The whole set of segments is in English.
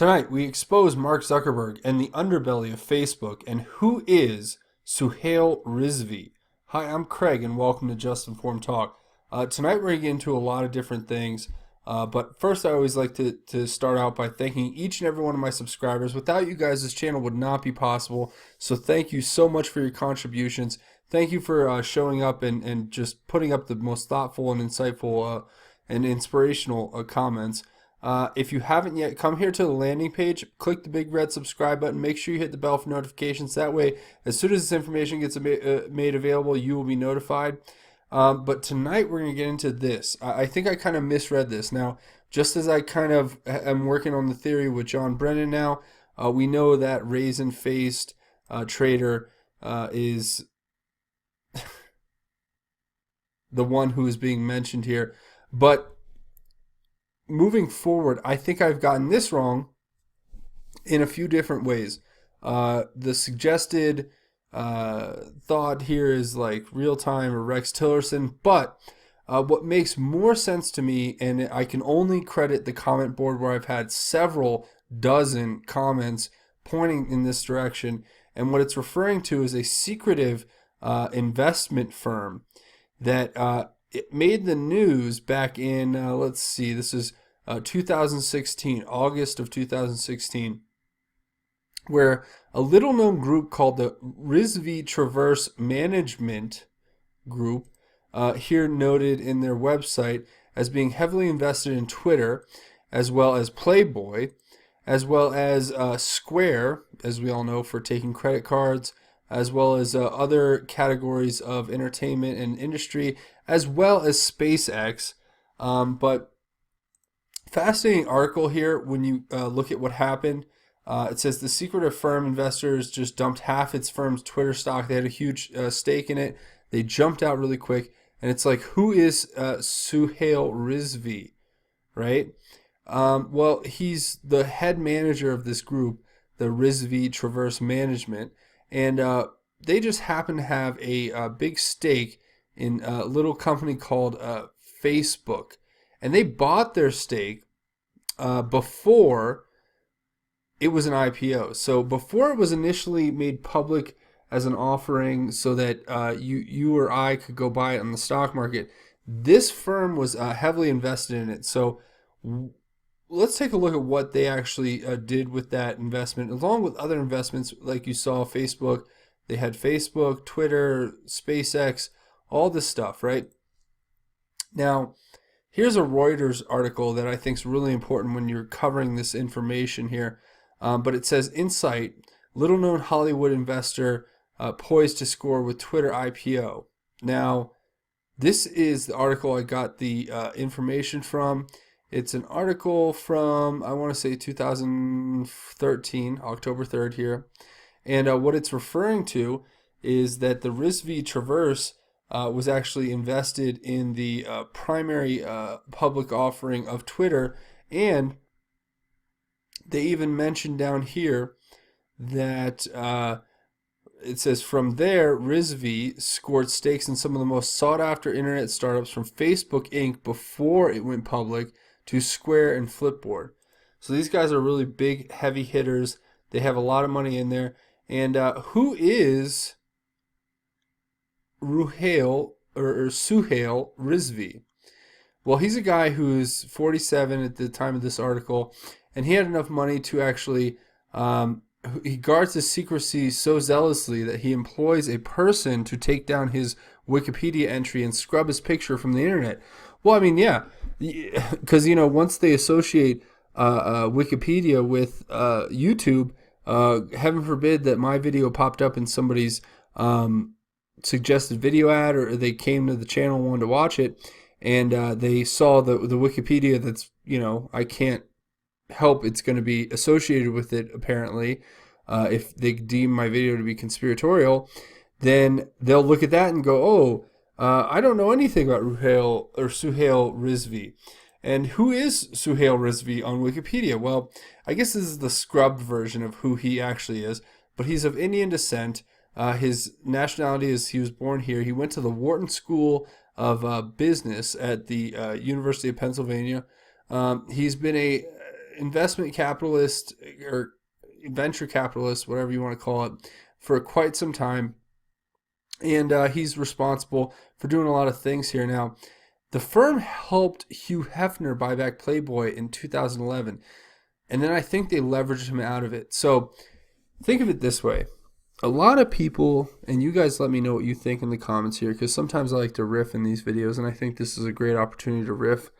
Tonight, we expose Mark Zuckerberg and the underbelly of Facebook and who is Suhail Rizvi. Hi, I'm Craig, and welcome to Just Informed Talk. Tonight, we're going to get into a lot of different things, but first, I always like to start out by thanking each and every one of my subscribers. Without you guys, this channel would not be possible, so thank you so much for your contributions. Thank you for showing up and just putting up the most thoughtful and insightful and inspirational comments. If you haven't yet, come here to the landing page, click the big red subscribe button, make sure you hit the bell for notifications. That way, as soon as this information gets made available, you will be notified. But tonight we're going to get into this. I think I kind of misread this. Now, just as I kind of am working on the theory with John Brennan now, we know that raisin-faced trader is the one who is being mentioned here. But moving forward, I think I've gotten this wrong in a few different ways. The suggested thought here is like real time or Rex Tillerson, but what makes more sense to me, and I can only credit the comment board where I've had several dozen comments pointing in this direction, and what it's referring to is a secretive investment firm that it made the news back in, let's see, this is 2016, August of 2016, where a little known group called the Rizvi Traverse Management Group, here noted in their website as being heavily invested in Twitter, as well as Playboy, as well as Square, as we all know, for taking credit cards, as well as other categories of entertainment and industry, as well as SpaceX. But fascinating article here when you look at what happened. It says the secretive firm investors just dumped half its firm's Twitter stock. They had a huge stake in it. They jumped out really quick. And it's like, who is Suhail Rizvi, right? Well, he's the head manager of this group, the Rizvi Traverse Management. And they just happen to have a big stake in a little company called Facebook. And they bought their stake before it was an IPO. So before it was initially made public as an offering so that you or I could go buy it on the stock market, this firm was heavily invested in it. So let's take a look at what they actually did with that investment, along with other investments like you saw Facebook. They had Facebook, Twitter, SpaceX, all this stuff, right? Now, here's a Reuters article that I think is really important when you're covering this information here. But it says, Insight, little known Hollywood investor poised to score with Twitter IPO. Now, this is the article I got the information from. It's an article from, I want to say 2013, October 3rd here. And what it's referring to is that the Rizvi Traverse was actually invested in the primary public offering of Twitter, and they even mentioned down here that it says from there, Rizvi scored stakes in some of the most sought-after internet startups, from Facebook Inc. before it went public to Square and Flipboard. So these guys are really big, heavy hitters. They have a lot of money in there. And who is Suhail Rizvi? Well, he's a guy who's 47 at the time of this article, and he had enough money to actually, he guards his secrecy so zealously that he employs a person to take down his Wikipedia entry and scrub his picture from the internet. Well, I mean, yeah, because, you know, once they associate Wikipedia with YouTube, heaven forbid that my video popped up in somebody's suggested video ad, or they came to the channel and wanted to watch it, and they saw the Wikipedia that's, you know, I can't help, it's going to be associated with it apparently, if they deem my video to be conspiratorial, then they'll look at that and go, oh, I don't know anything about Suhail Rizvi. And who is Suhail Rizvi on Wikipedia? Well, I guess this is the scrubbed version of who he actually is, but he's of Indian descent. His nationality is he was born here. He went to the Wharton School of Business at the University of Pennsylvania. He's been investment capitalist or venture capitalist, whatever you want to call it, for quite some time. And he's responsible for doing a lot of things here. Now, the firm helped Hugh Hefner buy back Playboy in 2011. And then I think they leveraged him out of it. So think of it this way. A lot of people, and you guys let me know what you think in the comments here, because sometimes I like to riff in these videos, and I think this is a great opportunity to riff.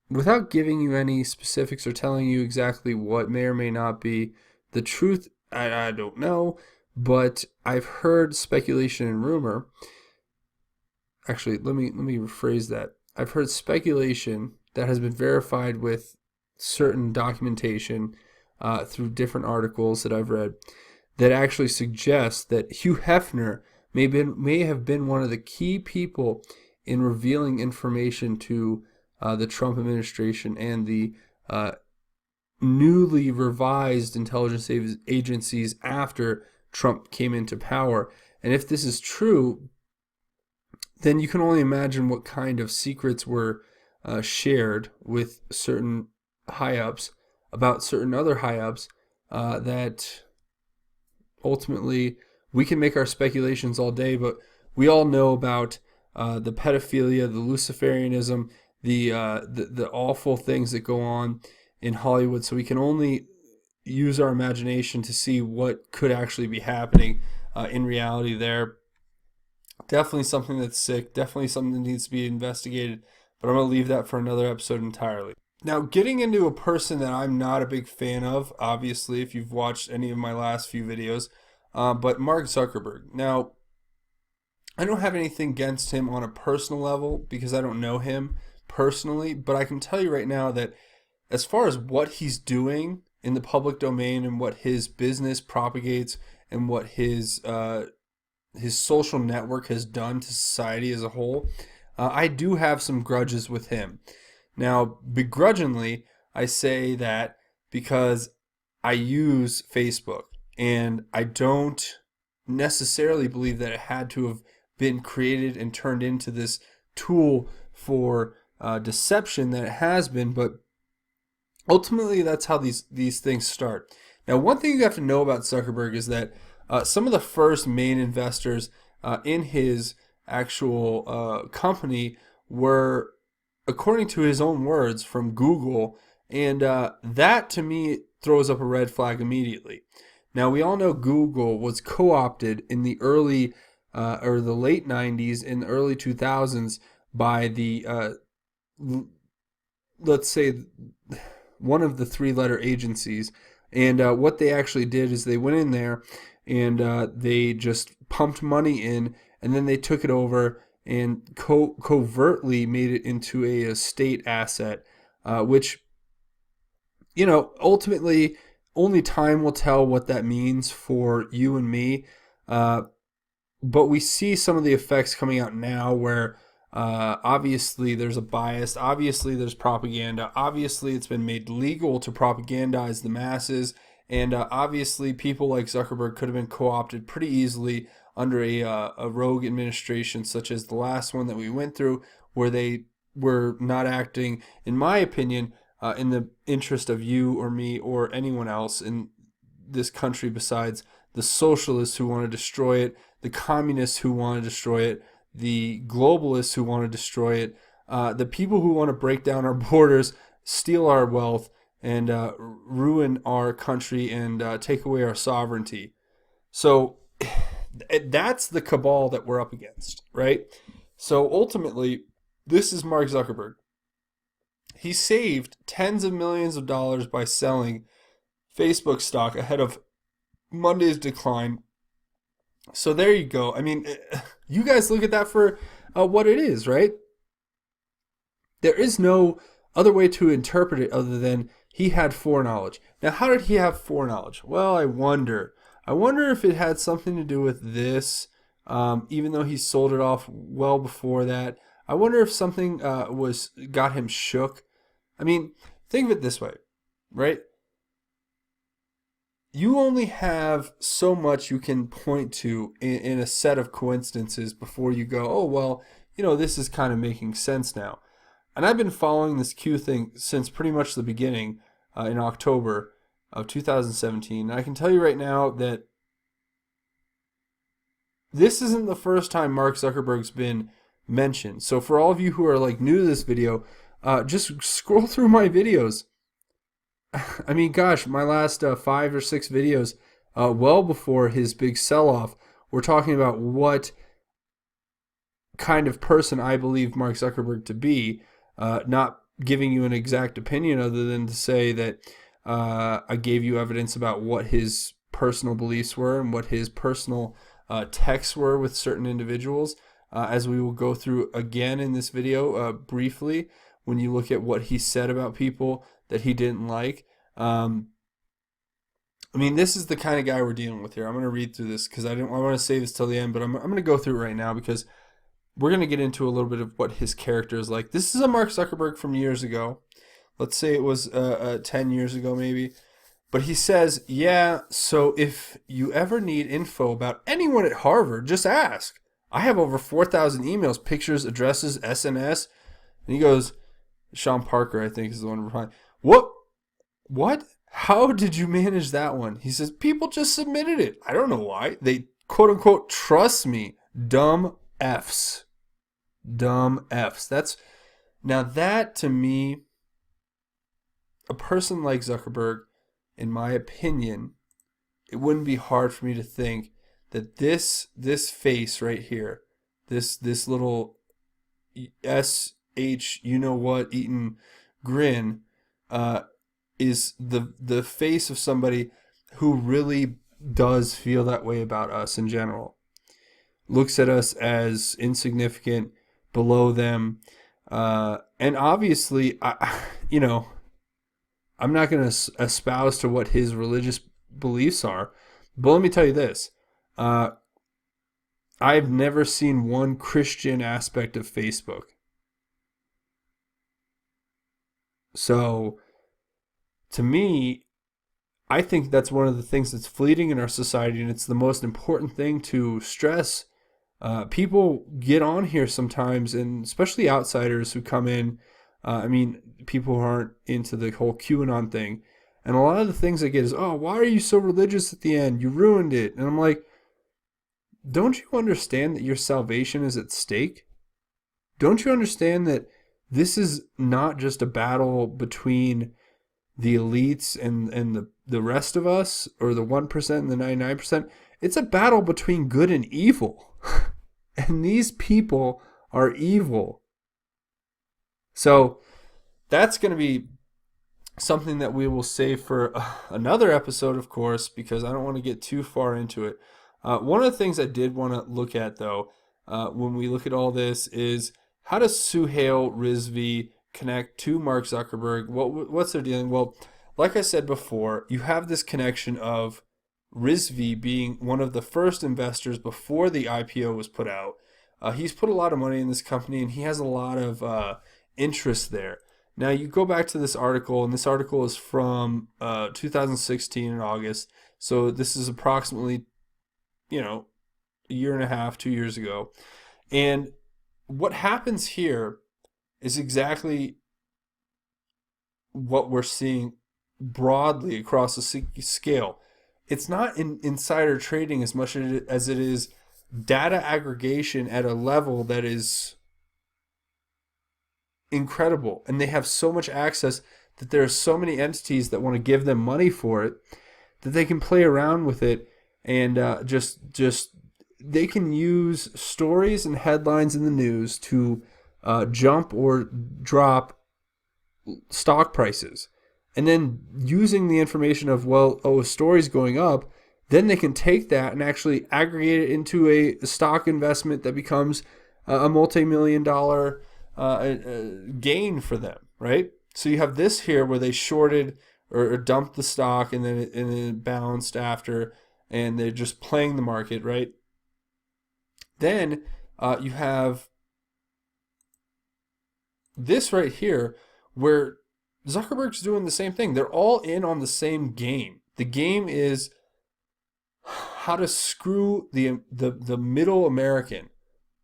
Without giving you any specifics or telling you exactly what may or may not be the truth, I don't know, but I've heard speculation and rumor. Actually, let me rephrase that. I've heard speculation that has been verified with certain documentation through different articles that I've read that actually suggests that Hugh Hefner may have been one of the key people in revealing information to the Trump administration and the newly revised intelligence agencies after Trump came into power. And if this is true, then you can only imagine what kind of secrets were shared with certain high-ups about certain other high-ups that ultimately we can make our speculations all day, but we all know about the pedophilia, the Luciferianism, the awful things that go on in Hollywood. So we can only use our imagination to see what could actually be happening in reality there. Definitely something that's sick. Definitely something that needs to be investigated. But I'm going to leave that for another episode entirely. Now, getting into a person that I'm not a big fan of, obviously, if you've watched any of my last few videos, but Mark Zuckerberg. Now, I don't have anything against him on a personal level because I don't know him personally, but I can tell you right now that as far as what he's doing in the public domain and what his business propagates and what his social network has done to society as a whole, I do have some grudges with him. Now, begrudgingly, I say that because I use Facebook, and I don't necessarily believe that it had to have been created and turned into this tool for deception that it has been, but ultimately that's how these things start. Now, one thing you have to know about Zuckerberg is that some of the first main investors in his actual company were, according to his own words, from Google, and that to me throws up a red flag immediately. Now, we all know Google was co-opted in the early or the late 90s and early 2000s by the, let's say, one of the three-letter agencies. And what they actually did is they went in there and they just pumped money in, and then they took it over and covertly made it into a state asset, which, ultimately only time will tell what that means for you and me. But we see some of the effects coming out now where obviously there's a bias, obviously there's propaganda, obviously it's been made legal to propagandize the masses, and obviously people like Zuckerberg could have been co-opted pretty easily under a rogue administration such as the last one that we went through, where they were not acting, in my opinion, in the interest of you or me or anyone else in this country besides the socialists who want to destroy it, the communists who want to destroy it, the globalists who want to destroy it, the people who want to break down our borders, steal our wealth, and ruin our country and take away our sovereignty. So that's the cabal that we're up against, right? So ultimately, this is Mark Zuckerberg. He saved tens of millions of dollars by selling Facebook stock ahead of Monday's decline. So there you go. I mean, you guys look at that for what it is, right? There is no other way to interpret it other than he had foreknowledge. Now, how did he have foreknowledge? Well, I wonder if it had something to do with this, even though he sold it off well before that. I wonder if something got him shook. I mean, think of it this way, right? You only have so much you can point to in a set of coincidences before you go, oh, well, this is kind of making sense now. And I've been following this Q thing since pretty much the beginning in October of 2017. And I can tell you right now that this isn't the first time Mark Zuckerberg's been mentioned. So for all of you who are like new to this video, just scroll through my videos. I mean, gosh, my last 5 or 6 videos, well before his big sell-off, we're talking about what kind of person I believe Mark Zuckerberg to be, not giving you an exact opinion other than to say that I gave you evidence about what his personal beliefs were and what his personal texts were with certain individuals, as we will go through again in this video briefly when you look at what he said about people that he didn't like. I mean, this is the kind of guy we're dealing with here. I'm going to read through this because I want to save this till the end, but I'm going to go through it right now because we're going to get into a little bit of what his character is like. This is a Mark Zuckerberg from years ago. Let's say it was 10 years ago maybe. But he says, yeah, so if you ever need info about anyone at Harvard, just ask. I have over 4,000 emails, pictures, addresses, SNS. And he goes, Sean Parker, I think, is the one replying. What? How did you manage that one? He says, people just submitted it. I don't know why. They, quote unquote, trust me. Dumb Fs. Dumb Fs. Now that to me, a person like Zuckerberg, in my opinion, it wouldn't be hard for me to think that this face right here, this little SH, you know what, eaten grin, is the face of somebody who really does feel that way about us in general. Looks at us as insignificant, below them, and obviously, I'm not going to espouse to what his religious beliefs are, but let me tell you this. I've never seen one Christian aspect of Facebook. So, to me, I think that's one of the things that's fleeting in our society, and it's the most important thing to stress. People get on here sometimes, and especially outsiders who come in, people who aren't into the whole QAnon thing. And a lot of the things I get is, oh, why are you so religious at the end? You ruined it. And I'm like, don't you understand that your salvation is at stake? Don't you understand that this is not just a battle between the elites and the rest of us, or the 1% and the 99%? It's a battle between good and evil. And these people are evil. So that's going to be something that we will save for another episode, of course, because I don't want to get too far into it. One of the things I did want to look at, though, when we look at all this is, how does Suhail Rizvi connect to Mark Zuckerberg? What's their dealing? Well, like I said before, you have this connection of Rizvi being one of the first investors before the IPO was put out. He's put a lot of money in this company, and he has a lot of interest there. Now, you go back to this article, and this article is from 2016 in August. So this is approximately, a year and a half, 2 years ago. And what happens here is exactly what we're seeing broadly across the scale. It's not insider trading as much as it is data aggregation at a level that is incredible. And they have so much access that there are so many entities that want to give them money for it that they can play around with it, and just they can use stories and headlines in the news to jump or drop stock prices. And then using the information of, a story's going up, then they can take that and actually aggregate it into a stock investment that becomes a multi-million-dollar gain for them, right? So you have this here where they shorted or dumped the stock, and then it bounced after, and they're just playing the market, right? Then you have this right here where Zuckerberg's doing the same thing. They're all in on the same game. The game is how to screw the middle American.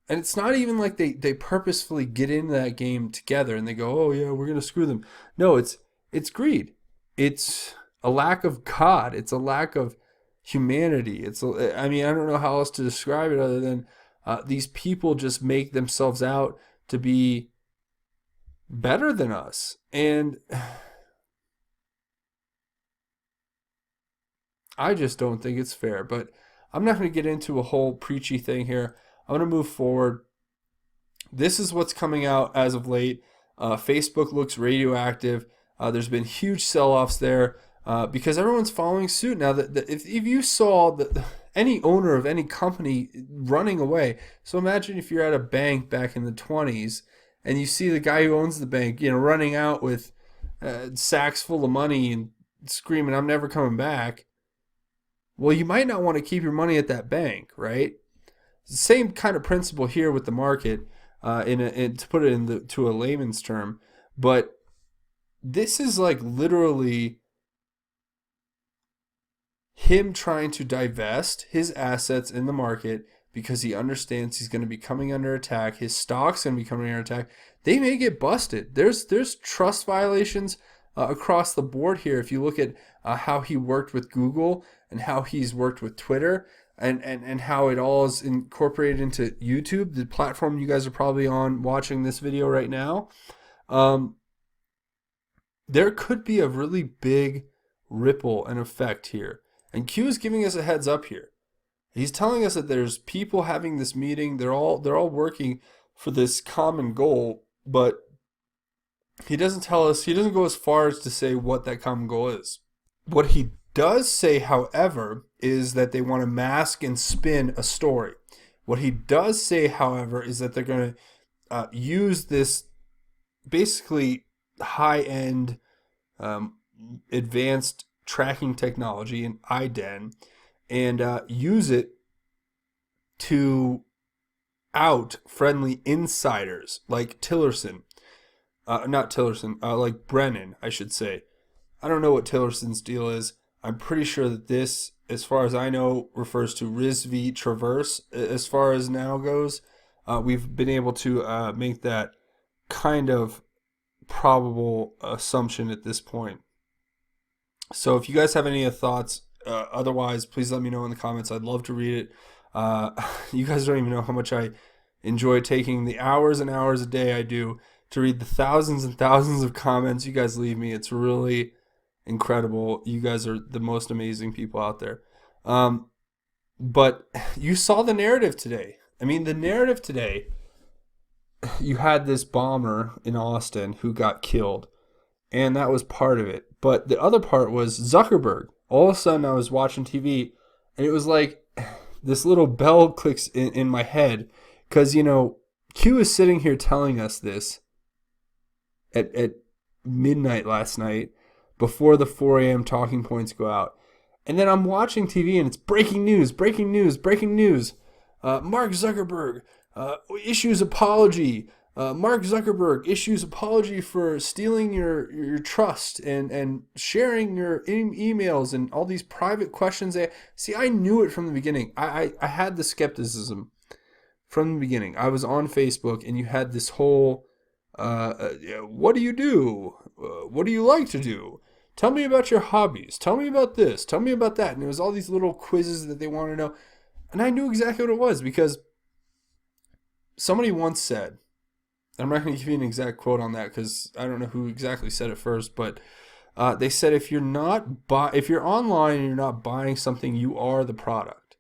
And it's not even like they purposefully get into that game together and they go, oh yeah, we're gonna screw them. No, it's greed. It's a lack of God. It's a lack of humanity. I mean, I don't know how else to describe it other than these people just make themselves out to be better than us. And I just don't think it's fair. But I'm not going to get into a whole preachy thing here. I'm going to move forward. This is what's coming out as of late. Facebook looks radioactive. There's been huge sell-offs there because everyone's following suit now. That if you saw any owner of any company running away, so imagine if you're at a bank back in the 20s and you see the guy who owns the bank, running out with sacks full of money and screaming, "I'm never coming back." Well, you might not want to keep your money at that bank, right? Same kind of principle here with the market, to put it to a layman's term, but this is like literally him trying to divest his assets in the market because he understands he's going to be coming under attack. His stock's going to be coming under attack. They may get busted. There's trust violations across the board here. If you look at how he worked with Google and how he's worked with Twitter and how it all is incorporated into YouTube, the platform you guys are probably on watching this video right now, there could be a really big ripple and effect here. And Q is giving us a heads up here. He's telling us that there's people having this meeting. They're all working for this common goal, but he doesn't tell us, he doesn't go as far as to say what that common goal is. What he does say, however, is that they want to mask and spin a story. What he does say, however, is that they're going to use this basically high-end advanced tracking technology in AN0N and use it to out friendly insiders like Tillerson. Not Tillerson, like Brennan, I should say. I don't know what Tillerson's deal is. I'm pretty sure that this, as far as I know, refers to Rizvi Traverse as far as now goes. We've been able to make that kind of probable assumption at this point. So if you guys have any thoughts, otherwise, please let me know in the comments. I'd love to read it. You guys don't even know how much I enjoy taking the hours and hours a day I do to read the thousands and thousands of comments you guys leave me. It's really incredible. You guys are the most amazing people out there. But you saw the narrative today. I mean, the narrative today, you had this bomber in Austin who got killed, and that was part of it. But the other part was Zuckerberg. All of a sudden, I was watching TV, and it was like this little bell clicks in my head because, Q is sitting here telling us this at midnight last night before the 4 a.m. talking points go out. And then I'm watching TV, and it's breaking news, breaking news, breaking news. Mark Zuckerberg issues apology. Mark Zuckerberg issues apology for stealing your trust and sharing your emails and all these private questions. See, I knew it from the beginning. I had the skepticism from the beginning. I was on Facebook, and you had this whole, what do you do? What do you like to do? Tell me about your hobbies. Tell me about this. Tell me about that. And it was all these little quizzes that they wanted to know. And I knew exactly what it was because somebody once said, I'm not going to give you an exact quote on that because I don't know who exactly said it first, but they said if you're online and you're not buying something, you are the product.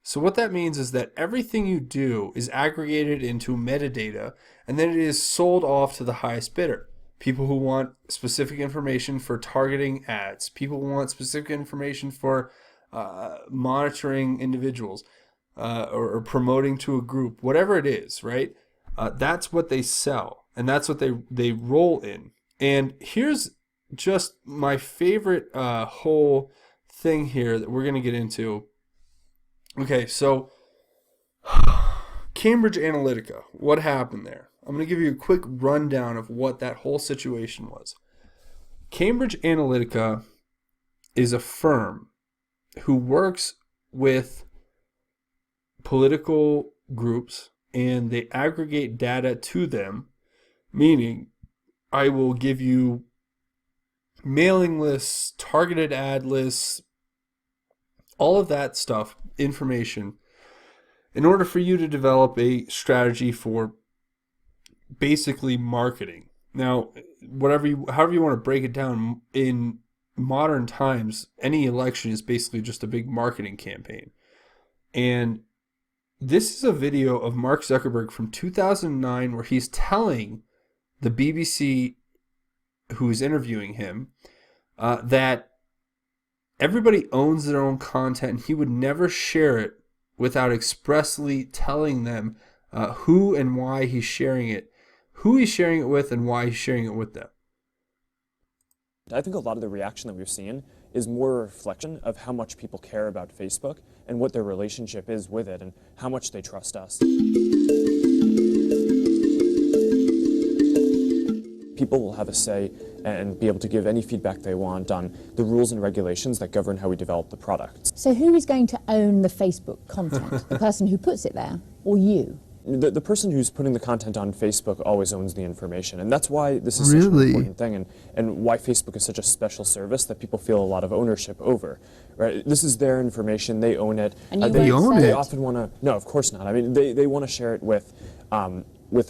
So what that means is that everything you do is aggregated into metadata, and then it is sold off to the highest bidder. People who want specific information for targeting ads. People who want specific information for monitoring individuals or promoting to a group. Whatever it is, right? That's what they sell, and that's what they roll in. And here's just my favorite whole thing here that we're going to get into. Okay, so Cambridge Analytica, what happened there? I'm going to give you a quick rundown of what that whole situation was. Cambridge Analytica is a firm who works with political groups and they aggregate data to them, meaning I will give you mailing lists, targeted ad lists, all of that stuff, information, in order for you to develop a strategy for basically marketing. Now, however you want to break it down, in modern times, any election is basically just a big marketing campaign. And this is a video of Mark Zuckerberg from 2009 where he's telling the BBC who's interviewing him that everybody owns their own content and he would never share it without expressly telling them who and why he's sharing it, who he's sharing it with, and why he's sharing it with them. I think a lot of the reaction that we've seen is more a reflection of how much people care about Facebook and what their relationship is with it and how much they trust us. People will have a say and be able to give any feedback they want on the rules and regulations that govern how we develop the products. So who is going to own the Facebook content? The person who puts it there, or you? The person who's putting the content on Facebook always owns the information, and that's why this is such an important thing, and why Facebook is such a special service that people feel a lot of ownership over. Right? This is their information; they own it. And you they own it. They often want to. No, of course not. I mean, they want to share it with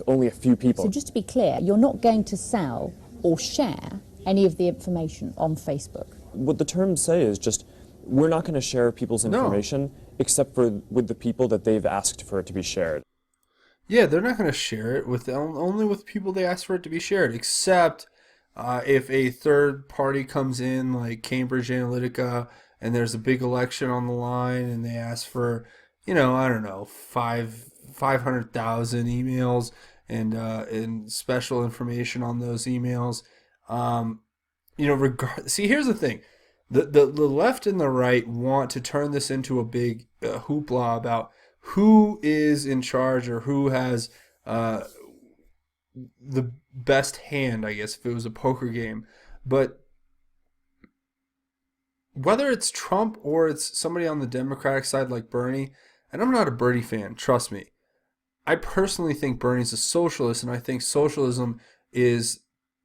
only a few people. So just to be clear, you're not going to sell or share any of the information on Facebook. What the terms say is just we're not going to share people's information except for with the people that they've asked for it to be shared. Yeah, they're not going to share it with only with people they ask for it to be shared, except if a third party comes in, like Cambridge Analytica, and there's a big election on the line, and they ask for, I don't know, 500,000 emails and special information on those emails. See, here's the thing: the left and the right want to turn this into a big hoopla about who is in charge or who has the best hand, I guess, if it was a poker game. But whether it's Trump or it's somebody on the Democratic side like Bernie, and I'm not a Bernie fan, trust me. I personally think Bernie's a socialist, and I think socialism is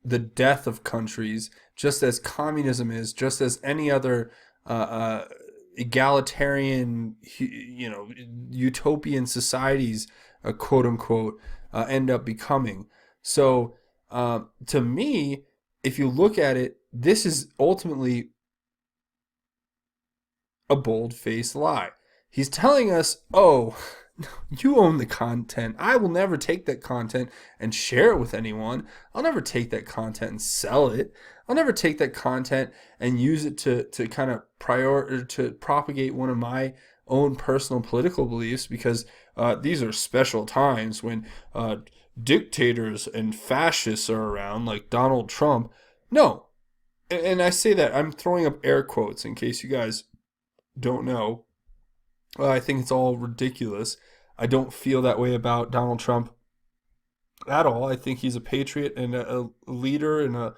the death of countries, just as communism is, just as any other egalitarian, utopian societies, quote unquote, end up becoming. So, to me, if you look at it, this is ultimately a bold-faced lie. He's telling us, oh, you own the content. I will never take that content and share it with anyone. I'll never take that content and sell it. I'll never take that content and use it to kind of to propagate one of my own personal political beliefs, because these are special times when dictators and fascists are around, like Donald Trump. No. And I say that, I'm throwing up air quotes in case you guys don't know. I think it's all ridiculous. I don't feel that way about Donald Trump at all. I think he's a patriot and a leader and a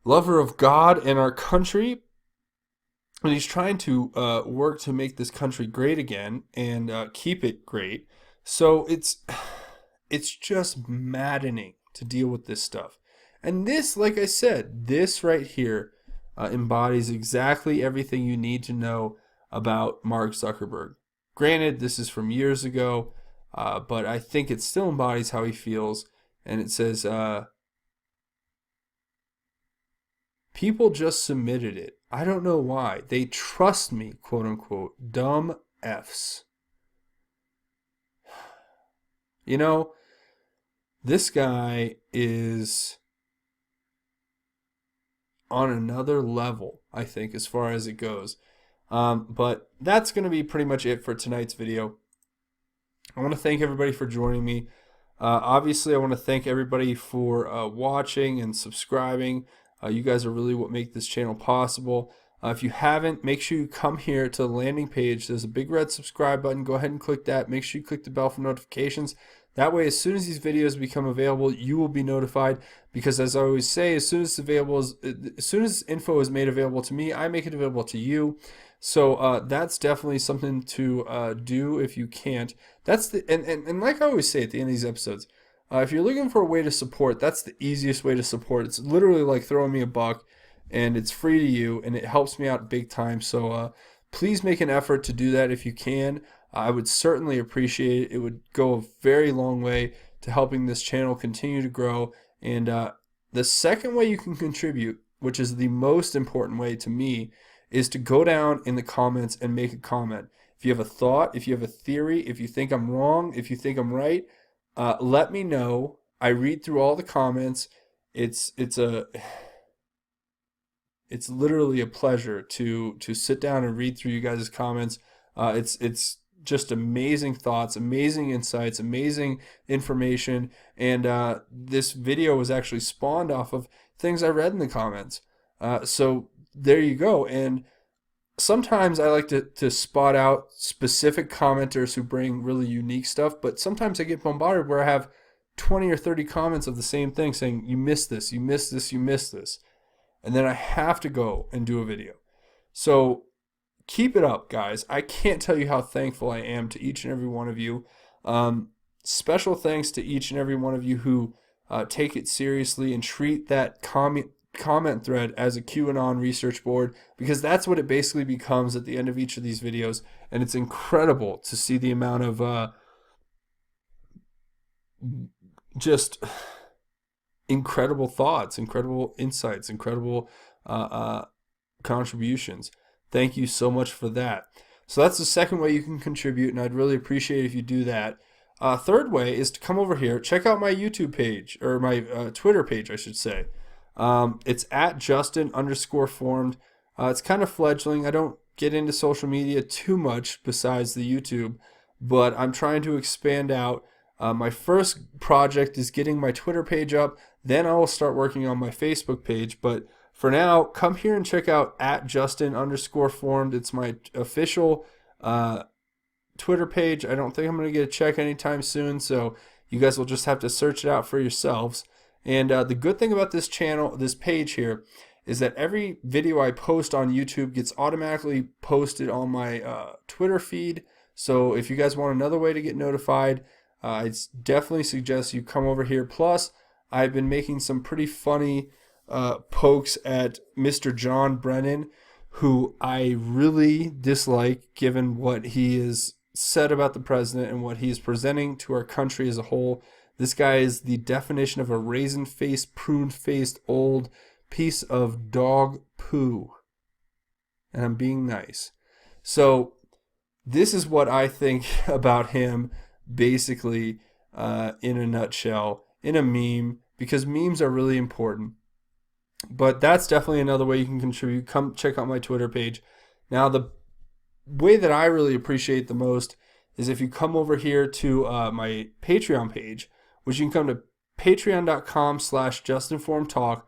lover of God and our country. And he's trying to work to make this country great again and keep it great. So it's just maddening to deal with this stuff. And this, like I said, this right here embodies exactly everything you need to know about Mark Zuckerberg. Granted, this is from years ago, but I think it still embodies how he feels. And it says, people just submitted it. I don't know why. They trust me, quote unquote. Dumb Fs. This guy is on another level, I think, as far as it goes. But that's going to be pretty much it for tonight's video. I want to thank everybody for joining me. Obviously, I want to thank everybody for watching and subscribing. You guys are really what make this channel possible. If you haven't, make sure you come here to the landing page. There's a big red subscribe button. Go ahead and click that. Make sure you click the bell for notifications. That way, as soon as these videos become available, you will be notified, because as I always say, as soon as info is made available to me, I make it available to you. So that's definitely something to do if you can't. That's and like I always say at the end of these episodes, if you're looking for a way to support, that's the easiest way to support. It's literally like throwing me a buck, and it's free to you, and it helps me out big time. So please make an effort to do that if you can. I would certainly appreciate it. It would go a very long way to helping this channel continue to grow. And the second way you can contribute, which is the most important way to me, is to go down in the comments and make a comment. If you have a thought, if you have a theory, if you think I'm wrong, if you think I'm right, let me know. I read through all the comments. It's literally a pleasure to sit down and read through you guys' comments. It's just amazing thoughts, amazing insights, amazing information. And this video was actually spawned off of things I read in the comments. So there you go. And sometimes I like to spot out specific commenters who bring really unique stuff, but sometimes I get bombarded where I have 20 or 30 comments of the same thing saying, you missed this, you missed this, you missed this. And then I have to go and do a video. So keep it up, guys. I can't tell you how thankful I am to each and every one of you. Special thanks to each and every one of you who take it seriously and treat that comment thread as a QAnon research board, because that's what it basically becomes at the end of each of these videos. And it's incredible to see the amount of just incredible thoughts, incredible insights, incredible contributions. Thank you so much for that. So that's the second way you can contribute, and I'd really appreciate it if you do that. Third way is to come over here, check out my YouTube page, or my Twitter page, I should say. It's at Justin_formed. It's kind of fledgling. I don't get into social media too much besides the YouTube, but I'm trying to expand out. My first project is getting my Twitter page up. Then I will start working on my Facebook page. But for now, come here and check out at Justin_formed. It's my official Twitter page. I don't think I'm going to get a check anytime soon, so you guys will just have to search it out for yourselves. And the good thing about this channel, this page here, is that every video I post on YouTube gets automatically posted on my Twitter feed. So if you guys want another way to get notified, I definitely suggest you come over here. Plus, I've been making some pretty funny pokes at Mr. John Brennan, who I really dislike given what he has said about the president and what he is presenting to our country as a whole. This guy is the definition of a raisin-faced, prune-faced old piece of dog poo. And I'm being nice. So this is what I think about him, basically, in a nutshell, in a meme, because memes are really important. But that's definitely another way you can contribute. Come check out my Twitter page. Now, the way that I really appreciate the most is if you come over here to my Patreon page, which you can come to patreon.com/JustinFormedTalk,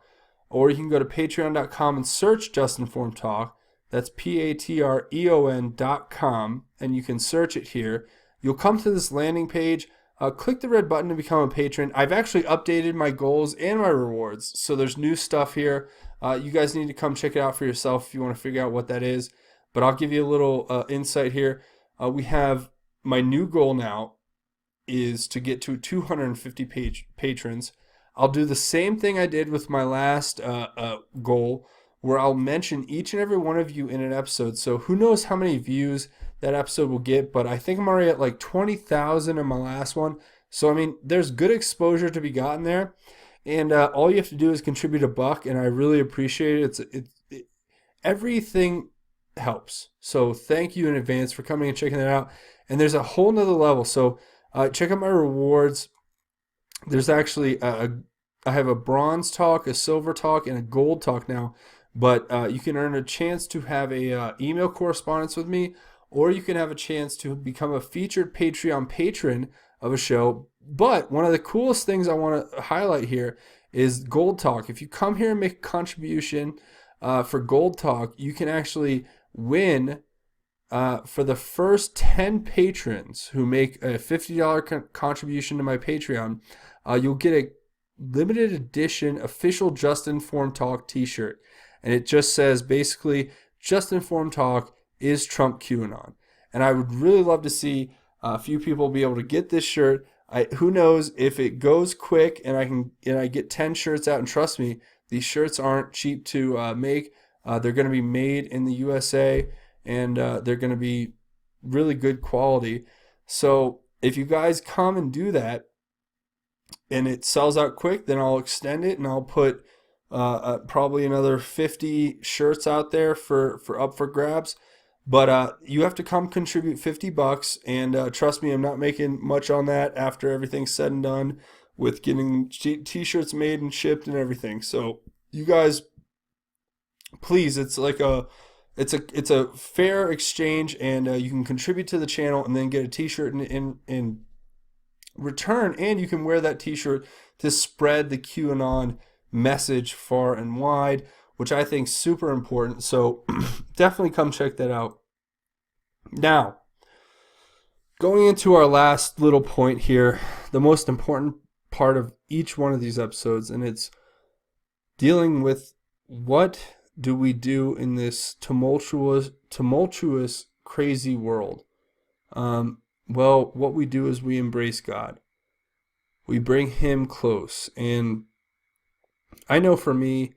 or you can go to patreon.com and search JustinFormedTalk. That's patreon.com, and you can search it here. You'll come to this landing page. Click the red button to become a patron. I've actually updated my goals and my rewards, so there's new stuff here. You guys need to come check it out for yourself if you want to figure out what that is. But I'll give you a little insight here. We have my new goal now is to get to 250 patrons. I'll do the same thing I did with my last goal, where I'll mention each and every one of you in an episode. So who knows how many views that episode will get, but I think I'm already at like 20,000 in my last one. So I mean, there's good exposure to be gotten there, and all you have to do is contribute $1, and I really appreciate it. Everything helps. So thank you in advance for coming and checking that out. And there's a whole nother level. So check out my rewards. There's actually I have a bronze talk, a silver talk, and a gold talk now. But you can earn a chance to have a email correspondence with me, or you can have a chance to become a featured Patreon patron of a show. But one of the coolest things I want to highlight here is Gold Talk. If you come here and make a contribution for Gold Talk, you can actually win for the first 10 patrons who make a $50 contribution to my Patreon, you'll get a limited edition official Just Informed Talk t-shirt. And it just says basically, Just Informed Talk is Trump QAnon. And I would really love to see a few people be able to get this shirt. Who knows if it goes quick and I get 10 shirts out. And trust me, these shirts aren't cheap to make. They're going to be made in the USA, and they're going to be really good quality. So if you guys come and do that and it sells out quick, then I'll extend it and I'll put probably another 50 shirts out there for up for grabs. But you have to come contribute $50, and trust me, I'm not making much on that after everything's said and done with getting t-shirts made and shipped and everything. So you guys, please, it's a fair exchange, and you can contribute to the channel and then get a t-shirt in return, and you can wear that t-shirt to spread the QAnon message far and wide, which I think is super important. So definitely come check that out. Now, going into our last little point here, the most important part of each one of these episodes, and it's dealing with what do we do in this tumultuous, crazy world. Well, what we do is we embrace God. We bring Him close. And I know for me,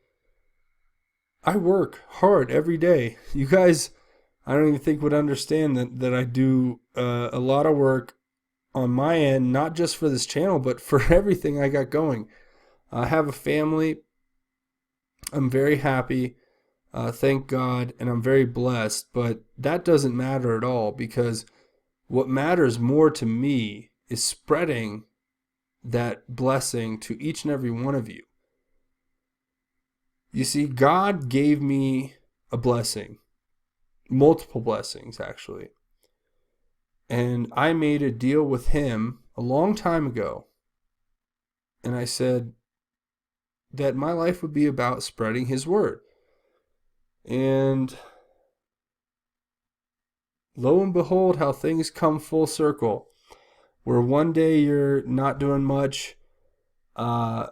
I work hard every day. You guys, I don't even think would understand that I do a lot of work on my end, not just for this channel, but for everything I got going. I have a family. I'm very happy. Thank God, and I'm very blessed. But that doesn't matter at all, because what matters more to me is spreading that blessing to each and every one of you. You see, God gave me a blessing, multiple blessings actually. And I made a deal with Him a long time ago. And I said that my life would be about spreading His word. And lo and behold, how things come full circle. Where one day you're not doing much, and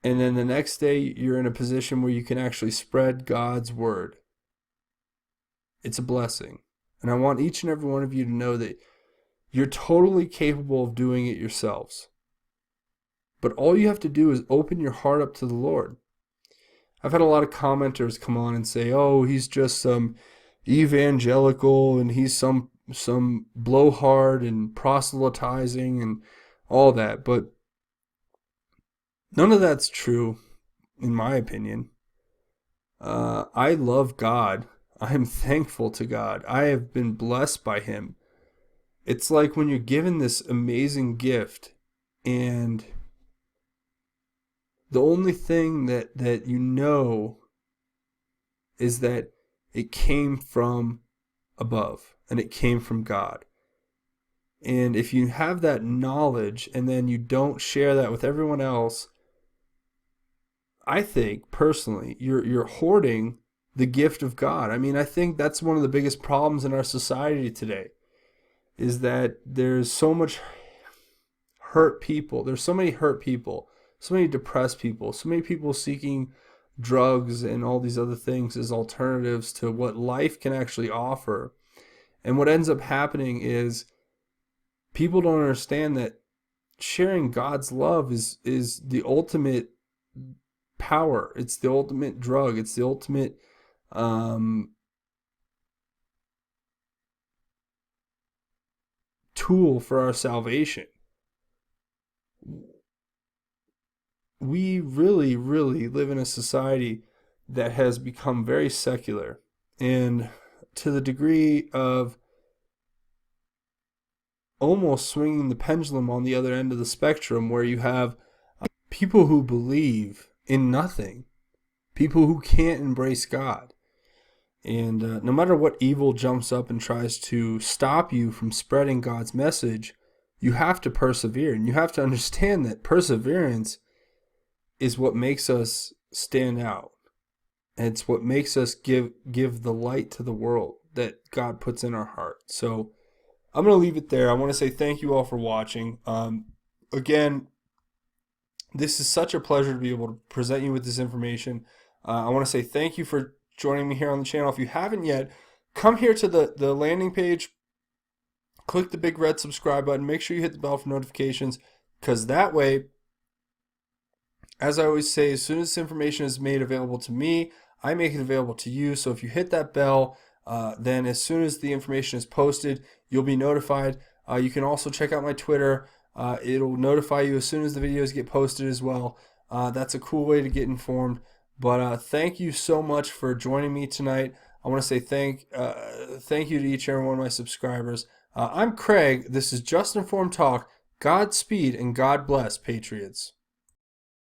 then the next day you're in a position where you can actually spread God's word. It's a blessing. And I want each and every one of you to know that you're totally capable of doing it yourselves. But all you have to do is open your heart up to the Lord. I've had a lot of commenters come on and say, oh, he's just some evangelical and he's some blowhard and proselytizing and all that. But none of that's true, in my opinion. I love God. I am thankful to God. I have been blessed by Him. It's like when you're given this amazing gift, and the only thing that you know is that it came from above, and it came from God. And if you have that knowledge and then you don't share that with everyone else, I think personally you're hoarding the gift of God. I mean, I think that's one of the biggest problems in our society today, is that there's so much hurt people. There's so many hurt people, so many depressed people, so many people seeking drugs and all these other things as alternatives to what life can actually offer. And what ends up happening is people don't understand that sharing God's love is the ultimate power. It's the ultimate drug. It's the ultimate tool for our salvation. We really, really live in a society that has become very secular, and to the degree of almost swinging the pendulum on the other end of the spectrum, where you have people who believe in nothing, people who can't embrace God. And no matter what evil jumps up and tries to stop you from spreading God's message, you have to persevere. And you have to understand that perseverance is what makes us stand out. It's what makes us give the light to the world. that God puts in our heart. So I'm going to leave it there. I want to say thank you all for watching. Again, this is such a pleasure to be able to present you with this information. I want to say thank you for joining me here on the channel. If you haven't yet, come here to the landing page, click the big red subscribe button, make sure you hit the bell for notifications, because that way, as I always say, as soon as this information is made available to me, I make it available to you. So if you hit that bell, then as soon as the information is posted, you'll be notified. You can also check out my Twitter. It'll notify you as soon as the videos get posted as well. That's a cool way to get informed. But thank you so much for joining me tonight. I want to say thank you to each and every one of my subscribers. I'm Craig. This is Just Informed Talk. Godspeed and God bless, Patriots.